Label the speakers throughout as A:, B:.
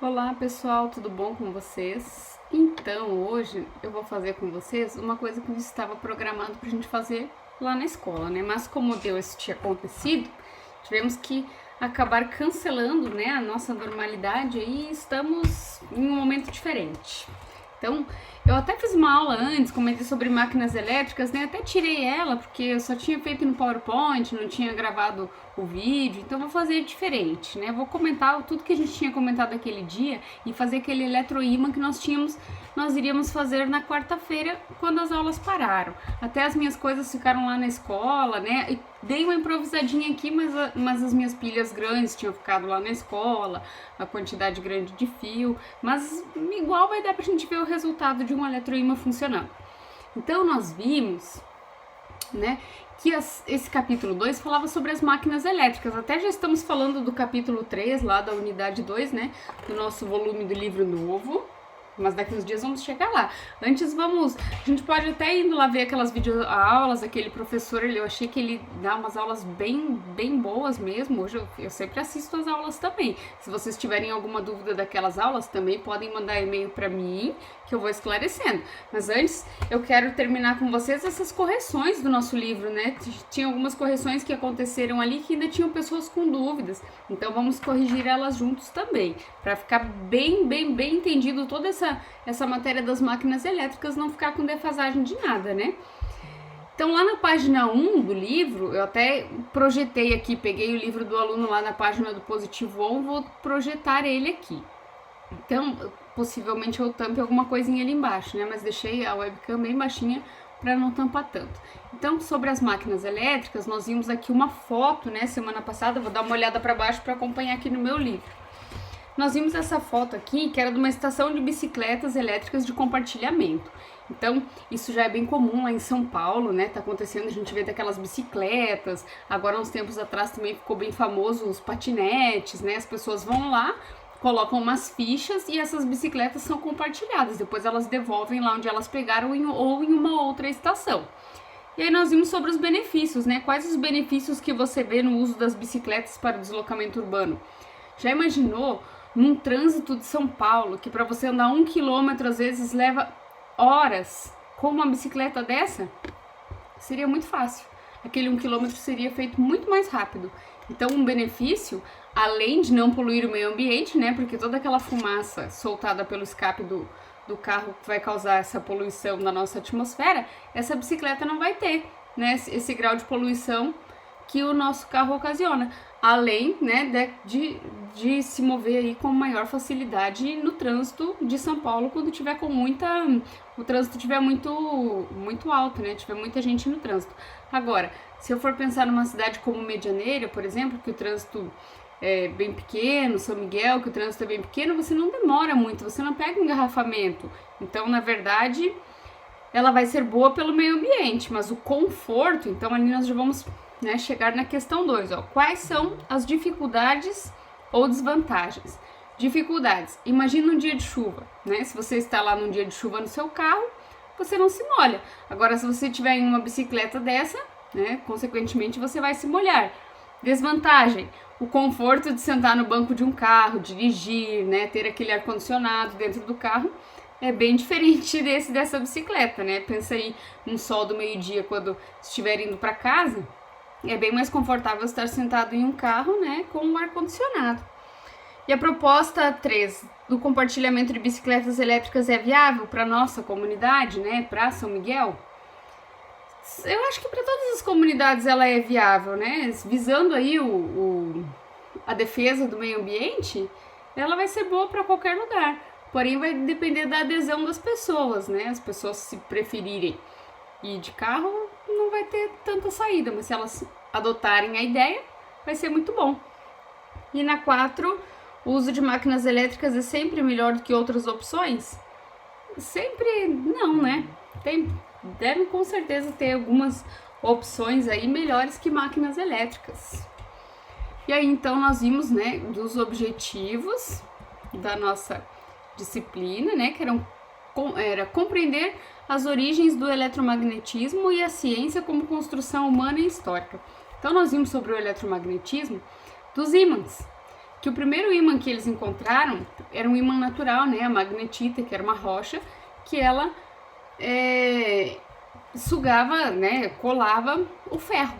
A: Olá pessoal, tudo bom com vocês? Então, hoje eu vou fazer com vocês uma coisa que estava programado para a gente fazer lá na escola, né? Mas como deu isso tinha acontecido, tivemos que acabar cancelando, né, a nossa normalidade e estamos em um momento diferente. Então, eu até fiz uma aula antes, comentei sobre máquinas elétricas, né? Até tirei ela, porque eu só tinha feito no PowerPoint, não tinha gravado o vídeo, então vou fazer diferente, né? Vou comentar tudo que a gente tinha comentado aquele dia e fazer aquele eletroímã que nós iríamos fazer na quarta-feira, quando as aulas pararam. Até as minhas coisas ficaram lá na escola, né? E dei uma improvisadinha aqui, mas as minhas pilhas grandes tinham ficado lá na escola, a quantidade grande de fio, mas igual vai dar pra gente ver o resultado de um eletroímã funcionando. Então nós vimos, né, que esse capítulo 2 falava sobre as máquinas elétricas. Até já estamos falando do capítulo 3 lá da unidade 2, né, do nosso volume do livro novo. Mas daqui uns dias vamos chegar lá. Antes a gente pode até indo lá ver aquelas videoaulas, aquele professor, eu achei que ele dá umas aulas bem boas mesmo. Hoje eu sempre assisto as aulas também. Se vocês tiverem alguma dúvida daquelas aulas, também podem mandar e-mail para mim, que eu vou esclarecendo. Mas antes, eu quero terminar com vocês essas correções do nosso livro, né? Tinha algumas correções que aconteceram ali que ainda tinham pessoas com dúvidas. Então vamos corrigir elas juntos também, para ficar bem entendido toda essa matéria das máquinas elétricas, não ficar com defasagem de nada, né? Então, lá na página 1 do livro, eu até projetei aqui, peguei o livro do aluno lá na página do Positivo On, vou projetar ele aqui. Então, possivelmente eu tampe alguma coisinha ali embaixo, né? Mas deixei a webcam bem baixinha para não tampar tanto. Então, sobre as máquinas elétricas, nós vimos aqui uma foto, né? Semana passada, vou dar uma olhada para baixo para acompanhar aqui no meu livro. Nós vimos essa foto aqui, que era de uma estação de bicicletas elétricas de compartilhamento. Então, isso já é bem comum lá em São Paulo, né? Tá acontecendo, a gente vê daquelas bicicletas. Agora, uns tempos atrás, também ficou bem famoso os patinetes, né? As pessoas vão lá, colocam umas fichas e essas bicicletas são compartilhadas. Depois elas devolvem lá onde elas pegaram ou em uma outra estação. E aí nós vimos sobre os benefícios, né? Quais os benefícios que você vê no uso das bicicletas para o deslocamento urbano? Já imaginou num trânsito de São Paulo, que para você andar 1 quilômetro às vezes leva horas, com uma bicicleta dessa? Seria muito fácil. Aquele 1 quilômetro seria feito muito mais rápido. Então, um benefício, além de não poluir o meio ambiente, né? Porque toda aquela fumaça soltada pelo escape do carro que vai causar essa poluição na nossa atmosfera, essa bicicleta não vai ter, né? Esse grau de poluição que o nosso carro ocasiona, além, né, de se mover aí com maior facilidade no trânsito de São Paulo quando tiver o trânsito tiver muito alto, né, tiver muita gente no trânsito. Agora, se eu for pensar numa cidade como Medianeira, por exemplo, que o trânsito é bem pequeno, São Miguel, que o trânsito é bem pequeno, você não demora muito, você não pega engarrafamento. Então, na verdade, ela vai ser boa pelo meio ambiente, mas o conforto, então ali nós já vamos, né, chegar na questão 2, ó. Quais são as dificuldades ou desvantagens? Dificuldades. Imagina um dia de chuva, né? Se você está lá num dia de chuva no seu carro, você não se molha. Agora, se você tiver em uma bicicleta dessa, né, consequentemente você vai se molhar. Desvantagem. O conforto de sentar no banco de um carro, dirigir, né, ter aquele ar-condicionado dentro do carro é bem diferente dessa bicicleta, né? Pensa aí num sol do meio-dia quando estiver indo para casa, é bem mais confortável estar sentado em um carro, né, com um ar-condicionado. E a proposta 3 do compartilhamento de bicicletas elétricas é viável para nossa comunidade, né, para São Miguel? Eu acho que para todas as comunidades ela é viável, né? Visando aí a defesa do meio ambiente, ela vai ser boa para qualquer lugar. Porém, vai depender da adesão das pessoas, né? As pessoas, se preferirem ir de carro, não vai ter tanta saída, mas se elas adotarem a ideia, vai ser muito bom. E na 4, o uso de máquinas elétricas é sempre melhor do que outras opções? Sempre não, né? Devem com certeza ter algumas opções aí melhores que máquinas elétricas. E aí então nós vimos, né, dos objetivos da nossa disciplina, né, que era compreender as origens do eletromagnetismo e a ciência como construção humana e histórica. Então nós vimos sobre o eletromagnetismo dos ímãs, que o primeiro ímã que eles encontraram era um ímã natural, né, a magnetita, que era uma rocha, que ela sugava, né, colava o ferro.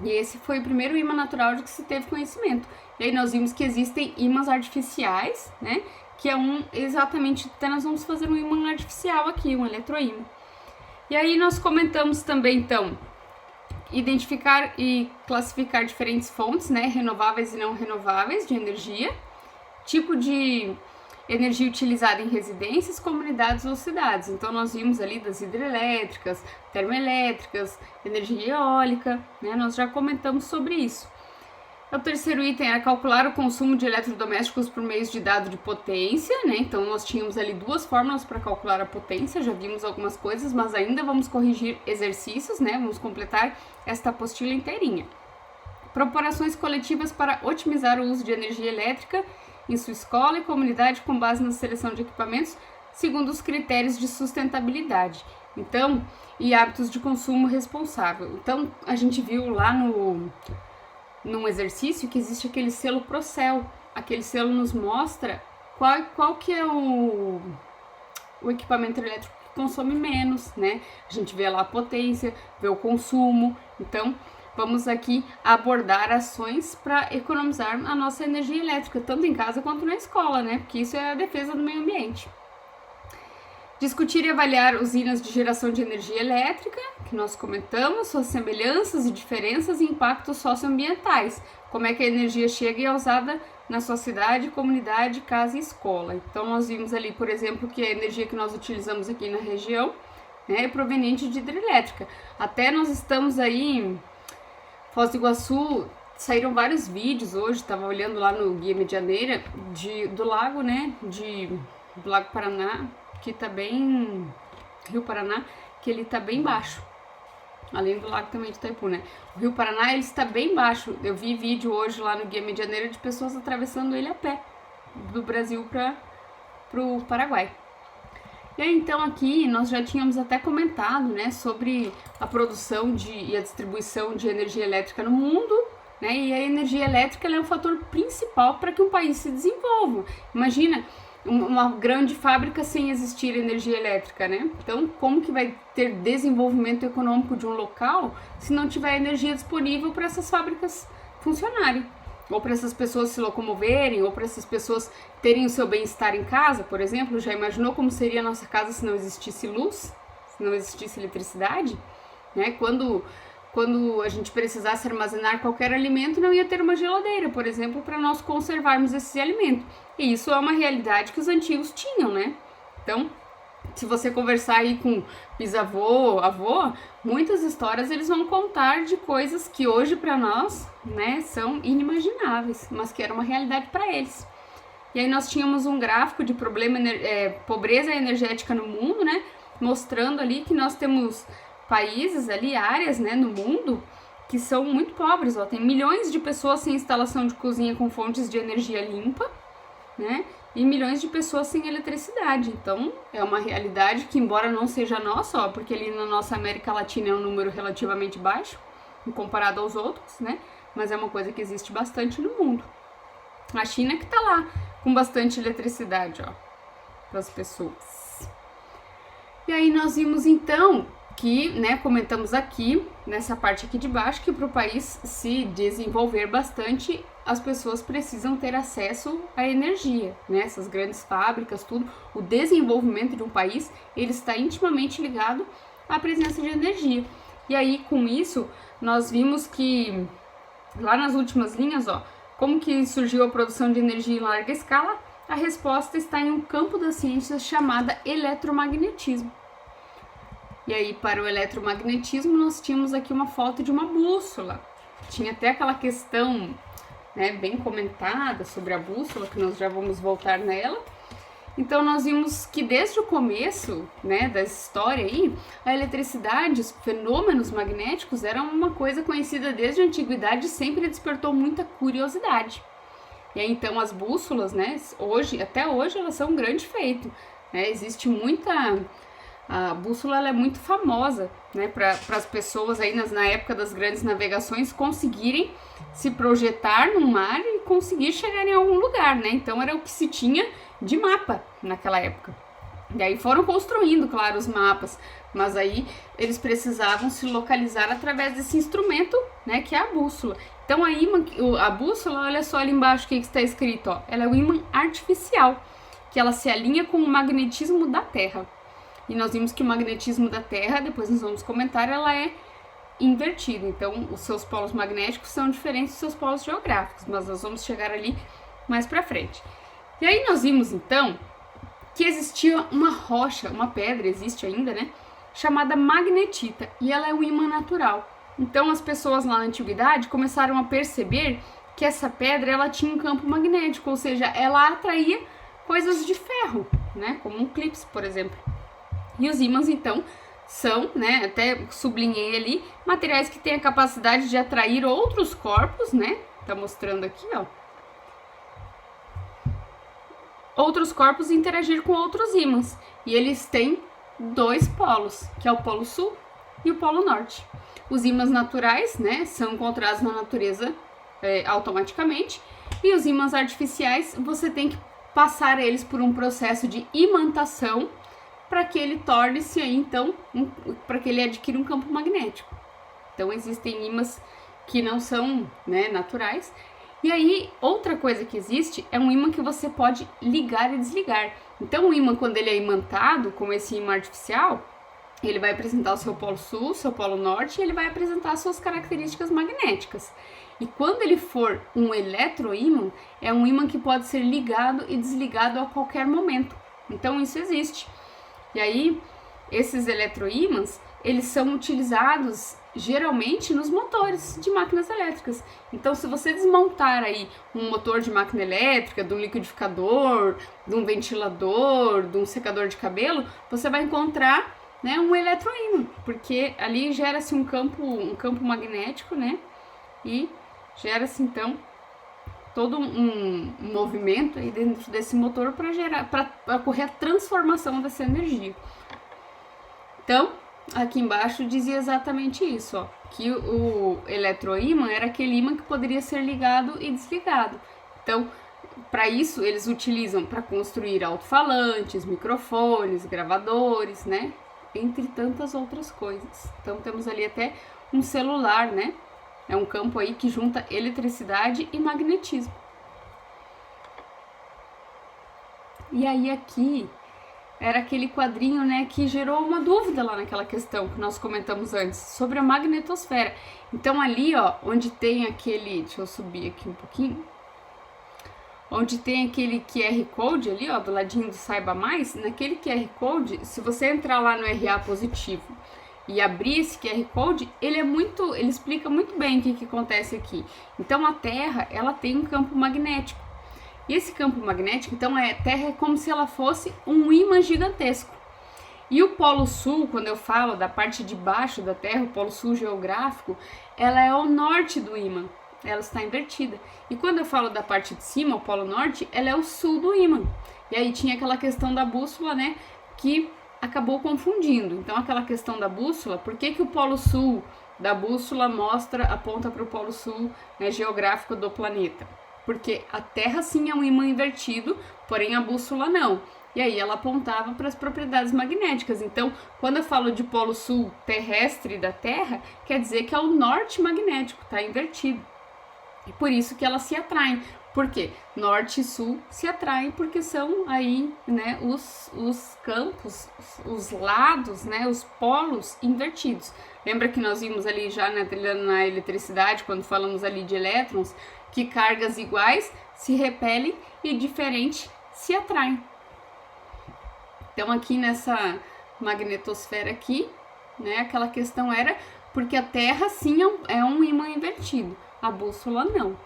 A: E esse foi o primeiro ímã natural de que se teve conhecimento. E aí nós vimos que existem ímãs artificiais, né, que é exatamente, até nós vamos fazer um ímã artificial aqui, um eletroímã. E aí nós comentamos também, então, identificar e classificar diferentes fontes, né, renováveis e não renováveis de energia, tipo de energia utilizada em residências, comunidades ou cidades. Então nós vimos ali das hidrelétricas, termoelétricas, energia eólica, né, nós já comentamos sobre isso. O terceiro item era calcular o consumo de eletrodomésticos por meio de dado de potência, né? Então nós tínhamos ali duas fórmulas para calcular a potência, já vimos algumas coisas, mas ainda vamos corrigir exercícios, né? Vamos completar esta apostila inteirinha. Proporções coletivas para otimizar o uso de energia elétrica em sua escola e comunidade com base na seleção de equipamentos segundo os critérios de sustentabilidade. Então, e hábitos de consumo responsável. Então, a gente viu lá num exercício que existe aquele selo Procel. Aquele selo nos mostra qual que é o equipamento elétrico que consome menos, né? A gente vê lá a potência, vê o consumo. Então, vamos aqui abordar ações para economizar a nossa energia elétrica, tanto em casa quanto na escola, né? Porque isso é a defesa do meio ambiente. Discutir e avaliar usinas de geração de energia elétrica, que nós comentamos, suas semelhanças e diferenças e impactos socioambientais. Como é que a energia chega e é usada na sua cidade, comunidade, casa e escola. Então, nós vimos ali, por exemplo, que a energia que nós utilizamos aqui na região, né, é proveniente de hidrelétrica. Até nós estamos aí em Foz do Iguaçu, saíram vários vídeos hoje, estava olhando lá no Guia Medianeira, do lago, né, do Lago Paraná, que tá bem, Rio Paraná, que ele tá bem baixo, além do lago também de Itaipu, né? O Rio Paraná, ele está bem baixo. Eu vi vídeo hoje lá no Guia Medianeira de pessoas atravessando ele a pé, do Brasil pro Paraguai. E aí, então, aqui nós já tínhamos até comentado, né, sobre a produção e a distribuição de energia elétrica no mundo, né? E a energia elétrica ela é um fator principal para que um país se desenvolva. Imagina uma grande fábrica sem existir energia elétrica, né? Então, como que vai ter desenvolvimento econômico de um local se não tiver energia disponível para essas fábricas funcionarem? Ou para essas pessoas se locomoverem, ou para essas pessoas terem o seu bem-estar em casa, por exemplo. Já imaginou como seria a nossa casa se não existisse luz? Se não existisse eletricidade? Né? Quando a gente precisasse armazenar qualquer alimento, não ia ter uma geladeira, por exemplo, para nós conservarmos esse alimento. E isso é uma realidade que os antigos tinham, né? Então, se você conversar aí com bisavô, avô, muitas histórias eles vão contar de coisas que hoje para nós, né, são inimagináveis, mas que era uma realidade para eles. E aí nós tínhamos um gráfico de pobreza energética no mundo, né, mostrando ali que nós temos países ali, áreas, né, no mundo que são muito pobres, ó, tem milhões de pessoas sem instalação de cozinha com fontes de energia limpa, né, e milhões de pessoas sem eletricidade. Então, é uma realidade que, embora não seja nossa, ó, porque ali na nossa América Latina é um número relativamente baixo, comparado aos outros, né, mas é uma coisa que existe bastante no mundo. A China que tá lá com bastante eletricidade, ó, para as pessoas. E aí nós vimos, então, que, né, comentamos aqui, nessa parte aqui de baixo, que para o país se desenvolver bastante, as pessoas precisam ter acesso à energia, né, essas grandes fábricas, tudo. O desenvolvimento de um país, ele está intimamente ligado à presença de energia. E aí, com isso, nós vimos que, lá nas últimas linhas, ó, como que surgiu a produção de energia em larga escala? A resposta está em um campo da ciência chamada eletromagnetismo. E aí, para o eletromagnetismo, nós tínhamos aqui uma foto de uma bússola. Tinha até aquela questão, né, bem comentada sobre a bússola, que nós já vamos voltar nela. Então, nós vimos que desde o começo, né, da história aí, a eletricidade, os fenômenos magnéticos eram uma coisa conhecida desde a antiguidade e sempre despertou muita curiosidade. E aí, então, as bússolas, né, até hoje, elas são um grande feito, né, existe muita A bússola ela é muito famosa, né, para as pessoas aí na época das grandes navegações conseguirem se projetar no mar e conseguir chegar em algum lugar, né? Então era o que se tinha de mapa naquela época. E aí foram construindo, claro, os mapas, mas aí eles precisavam se localizar através desse instrumento, né, que é a bússola. Então a bússola, olha só ali embaixo o que está escrito, ó, ela é o ímã artificial, que ela se alinha com o magnetismo da Terra. E nós vimos que o magnetismo da Terra, depois nós vamos comentar, ela é invertido. Então, os seus polos magnéticos são diferentes dos seus polos geográficos, mas nós vamos chegar ali mais pra frente. E aí nós vimos, então, que existia uma rocha, uma pedra, existe ainda, né? Chamada magnetita, e ela é um ímã natural. Então, as pessoas lá na antiguidade começaram a perceber que essa pedra, ela tinha um campo magnético, ou seja, ela atraía coisas de ferro, né? Como um clipe, por exemplo. E os ímãs, então, são, né, até sublinhei ali, materiais que têm a capacidade de atrair outros corpos, né? Tá mostrando aqui, ó. Outros corpos e interagir com outros ímãs. E eles têm dois polos, que é o polo sul e o polo norte. Os ímãs naturais, né, são encontrados na natureza automaticamente. E os ímãs artificiais, você tem que passar eles por um processo de imantação para que ele torne-se aí, então, para que ele adquira um campo magnético. Então, existem ímãs que não são, né, naturais. E aí, outra coisa que existe é um ímã que você pode ligar e desligar. Então, o ímã, quando ele é imantado, como esse ímã artificial, ele vai apresentar o seu polo sul, seu polo norte, e ele vai apresentar suas características magnéticas. E quando ele for um eletroímã, é um ímã que pode ser ligado e desligado a qualquer momento. Então, isso existe. E aí, esses eletroímãs, eles são utilizados geralmente nos motores de máquinas elétricas. Então, se você desmontar aí um motor de máquina elétrica, de um liquidificador, de um ventilador, de um secador de cabelo, você vai encontrar, né, um eletroímã, porque ali gera-se um campo magnético, né, e gera-se então todo um movimento aí dentro desse motor para ocorrer a transformação dessa energia. Então, aqui embaixo dizia exatamente isso, ó, que o eletroímã era aquele ímã que poderia ser ligado e desligado. Então, para isso, eles utilizam para construir alto-falantes, microfones, gravadores, né, entre tantas outras coisas. Então, temos ali até um celular, né? É um campo aí que junta eletricidade e magnetismo. E aí aqui era aquele quadrinho, né, que gerou uma dúvida lá naquela questão que nós comentamos antes, sobre a magnetosfera. Então ali, ó, onde tem aquele, deixa eu subir aqui um pouquinho, onde tem aquele QR Code ali, ó, do ladinho do Saiba Mais, naquele QR Code, se você entrar lá no RA positivo e abrir esse QR Code, ele explica muito bem o que acontece aqui. Então a Terra, ela tem um campo magnético. E esse campo magnético, então a Terra é como se ela fosse um ímã gigantesco. E o Polo Sul, quando eu falo da parte de baixo da Terra, o Polo Sul geográfico, ela é o norte do ímã. Ela está invertida. E quando eu falo da parte de cima, o Polo Norte, ela é o sul do ímã. E aí tinha aquela questão da bússola, né, que acabou confundindo. Então, aquela questão da bússola, por que o Polo Sul da bússola aponta para o Polo Sul, né, geográfico do planeta? Porque a Terra sim é um ímã invertido, porém a bússola não. E aí ela apontava para as propriedades magnéticas. Então, quando eu falo de Polo Sul terrestre da Terra, quer dizer que é o norte magnético, está invertido. E por isso que elas se atraem. Por quê? Norte e sul se atraem porque são aí, né, os campos, os lados, né, os polos invertidos. Lembra que nós vimos ali já na eletricidade, quando falamos ali de elétrons, que cargas iguais se repelem e diferentes se atraem. Então aqui nessa magnetosfera aqui, né, aquela questão era porque a Terra sim é um ímã invertido, a bússola não.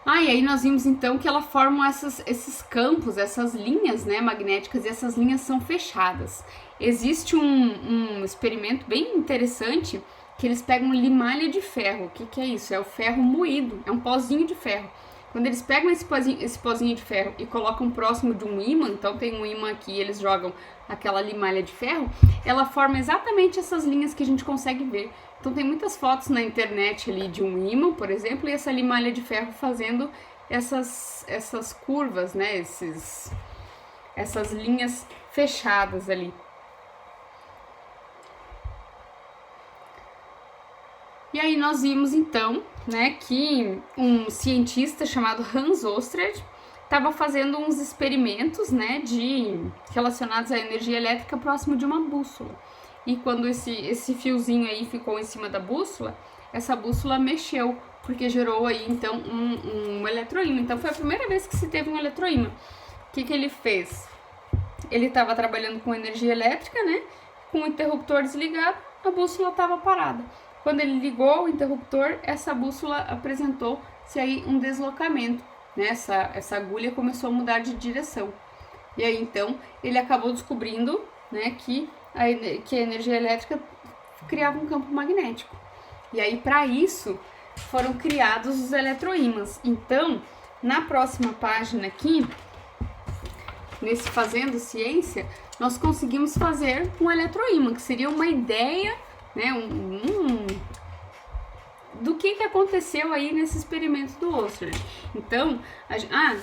A: E aí nós vimos então que ela forma esses campos, essas linhas, né, magnéticas, e essas linhas são fechadas. Existe um experimento bem interessante que eles pegam limalha de ferro. O que é isso? É o ferro moído, é um pozinho de ferro. Quando eles pegam esse pozinho de ferro e colocam próximo de um ímã, então tem um ímã aqui, eles jogam aquela limalha de ferro, ela forma exatamente essas linhas que a gente consegue ver. Então tem muitas fotos na internet ali de um ímã, por exemplo, e essa limalha de ferro fazendo essas curvas, né? Essas linhas fechadas ali. E aí nós vimos então, né, que um cientista chamado Hans Oersted estava fazendo uns experimentos, né, relacionados à energia elétrica próximo de uma bússola. E quando esse fiozinho aí ficou em cima da bússola, essa bússola mexeu, porque gerou aí então um eletroímã. Então foi a primeira vez que se teve um eletroímã. O que ele fez? Ele estava trabalhando com energia elétrica, né, com o interruptor desligado, a bússola estava parada. Quando ele ligou o interruptor, essa bússola apresentou-se aí um deslocamento, né? Essa agulha começou a mudar de direção. E aí então ele acabou descobrindo, né, que a energia elétrica criava um campo magnético. E aí para isso foram criados os eletroímãs. Então, na próxima página aqui, nesse Fazendo Ciência, nós conseguimos fazer um eletroímã, que seria uma ideia, né, do que aconteceu aí nesse experimento do Oersted. Então,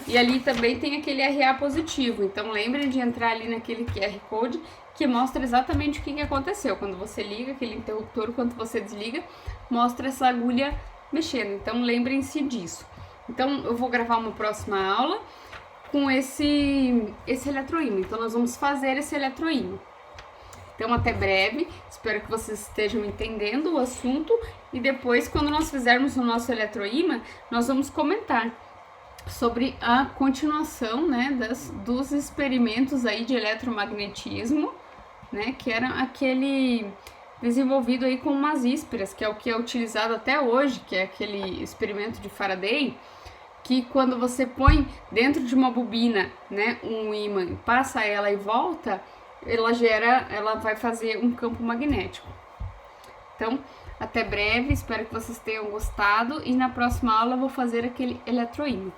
A: e ali também tem aquele RA positivo, então lembrem de entrar ali naquele QR Code que mostra exatamente o que aconteceu. Quando você liga aquele interruptor, quando você desliga, mostra essa agulha mexendo, então lembrem-se disso. Então, eu vou gravar uma próxima aula com esse eletroímã, então nós vamos fazer esse eletroímã. Então, até breve, espero que vocês estejam entendendo o assunto e depois, quando nós fizermos o nosso eletroímã, nós vamos comentar sobre a continuação, né, dos experimentos aí de eletromagnetismo, né, que era aquele desenvolvido aí com umas ísperas, que é o que é utilizado até hoje, que é aquele experimento de Faraday, que quando você põe dentro de uma bobina, né, um ímã, passa ela e volta, ela vai fazer um campo magnético. Então, até breve, espero que vocês tenham gostado e na próxima aula eu vou fazer aquele eletroímã.